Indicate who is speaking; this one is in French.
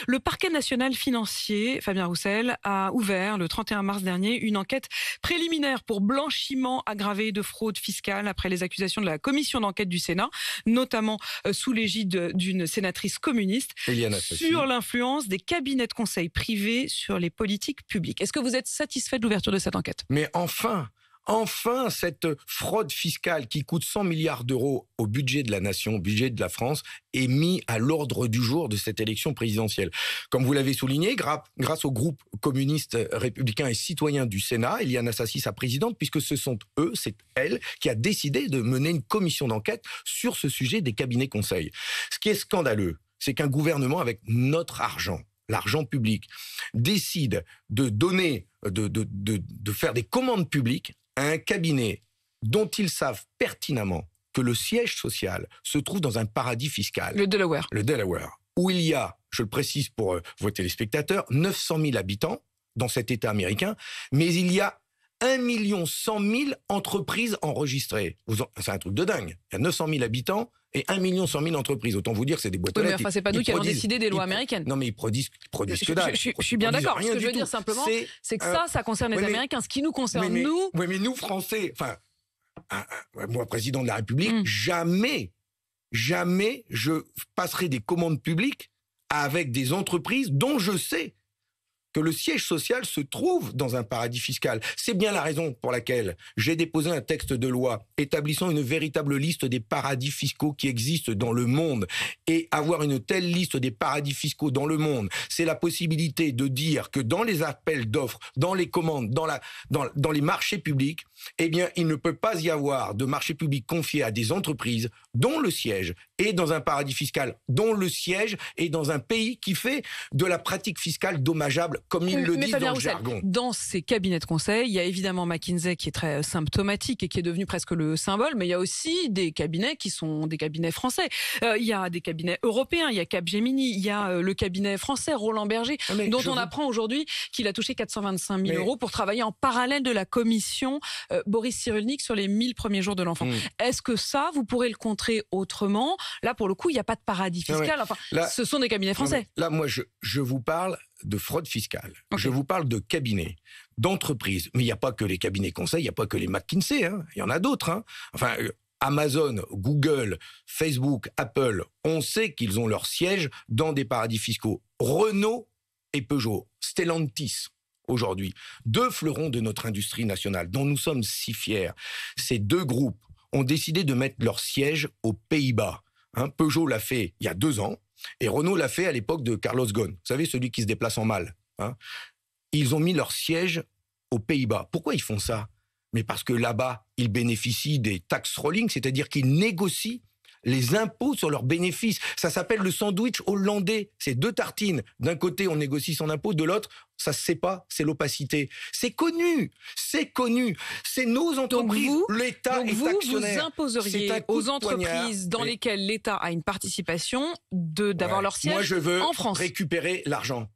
Speaker 1: Le parquet national financier, Fabien Roussel, a ouvert le 31 mars dernier une enquête préliminaire pour blanchiment aggravé de fraude fiscale après les accusations de la commission d'enquête du Sénat, notamment sous l'égide d'une sénatrice communiste, sur l'influence des cabinets de conseil privés sur les politiques publiques. Est-ce que vous êtes satisfait de l'ouverture de cette enquête?
Speaker 2: Mais enfin, cette fraude fiscale qui coûte 100 milliards d'euros au budget de la nation, au budget de la France, est mis à l'ordre du jour de cette élection présidentielle. Comme vous l'avez souligné, grâce au groupe communiste républicain et citoyen du Sénat, Éliane Assassi, sa présidente, puisque c'est elle qui a décidé de mener une commission d'enquête sur ce sujet des cabinets conseils. Ce qui est scandaleux, c'est qu'un gouvernement avec notre argent, l'argent public, décide de donner, de faire des commandes publiques à un cabinet dont ils savent pertinemment que le siège social se trouve dans un paradis fiscal.
Speaker 1: Le Delaware.
Speaker 2: Le Delaware. Où il y a, je le précise pour vos téléspectateurs, 900 000 habitants dans cet État américain, mais il y a 1 100 000 entreprises enregistrées. C'est un truc de dingue. Il y a 900 000 habitants et 1 100 000 entreprises. Autant vous dire que c'est des boîtes aux lettres.
Speaker 1: Mais enfin, c'est pas nous qui allons décider des lois américaines.
Speaker 2: Non, mais ils produisent que dalle.
Speaker 1: Je suis bien d'accord. Ce que je veux dire simplement, c'est que ça concerne les Américains. Ce qui nous concerne, nous...
Speaker 2: Oui, mais nous, Français, enfin, moi, président de la République, jamais je passerai des commandes publiques avec des entreprises dont je sais que le siège social se trouve dans un paradis fiscal. C'est bien la raison pour laquelle j'ai déposé un texte de loi établissant une véritable liste des paradis fiscaux qui existent dans le monde. Et avoir une telle liste des paradis fiscaux dans le monde, c'est la possibilité de dire que dans les appels d'offres, dans les commandes, dans les marchés publics, eh bien, il ne peut pas y avoir de marché public confié à des entreprises dont le siège est dans un paradis fiscal, dont le siège est dans un pays qui fait de la pratique fiscale dommageable, comme ils le disent dans le jargon.
Speaker 1: Dans ces cabinets de conseil, il y a évidemment McKinsey qui est très symptomatique et qui est devenu presque le symbole, mais il y a aussi des cabinets qui sont des cabinets français. Il y a des cabinets européens, il y a Capgemini, il y a le cabinet français Roland Berger, dont on apprend aujourd'hui qu'il a touché 425 000 euros pour travailler en parallèle de la commission Boris Cyrulnik sur les 1000 premiers jours de l'enfant. Est-ce que ça, vous pourrez le contrer autrement? Là, pour le coup, il n'y a pas de paradis fiscal. Enfin, là, ce sont des cabinets français.
Speaker 2: Là, moi, je vous parle de fraude fiscale. Okay. Je vous parle de cabinets, d'entreprises. Mais il n'y a pas que les cabinets conseils, il n'y a pas que les McKinsey. Hein. Il y en a d'autres. Hein. Enfin, Amazon, Google, Facebook, Apple, on sait qu'ils ont leur siège dans des paradis fiscaux. Renault et Peugeot, Stellantis, aujourd'hui, deux fleurons de notre industrie nationale, dont nous sommes si fiers. Ces deux groupes ont décidé de mettre leur siège aux Pays-Bas. Hein, Peugeot l'a fait il y a 2 ans, et Renault l'a fait à l'époque de Carlos Ghosn. Vous savez, celui qui se déplace en mal. Hein. Ils ont mis leur siège aux Pays-Bas. Pourquoi ils font ça? Mais parce que là-bas, ils bénéficient des tax rolling, c'est-à-dire qu'ils négocient les impôts sur leurs bénéfices. Ça s'appelle le sandwich hollandais. C'est 2 tartines. D'un côté, on négocie son impôt, de l'autre, ça se sait pas, c'est l'opacité. C'est connu. C'est nos entreprises. L'État est actionnaire.
Speaker 1: Vous imposeriez aux entreprises dans lesquelles l'État a une participation d'avoir leur siège en France.
Speaker 2: Moi, je veux récupérer l'argent.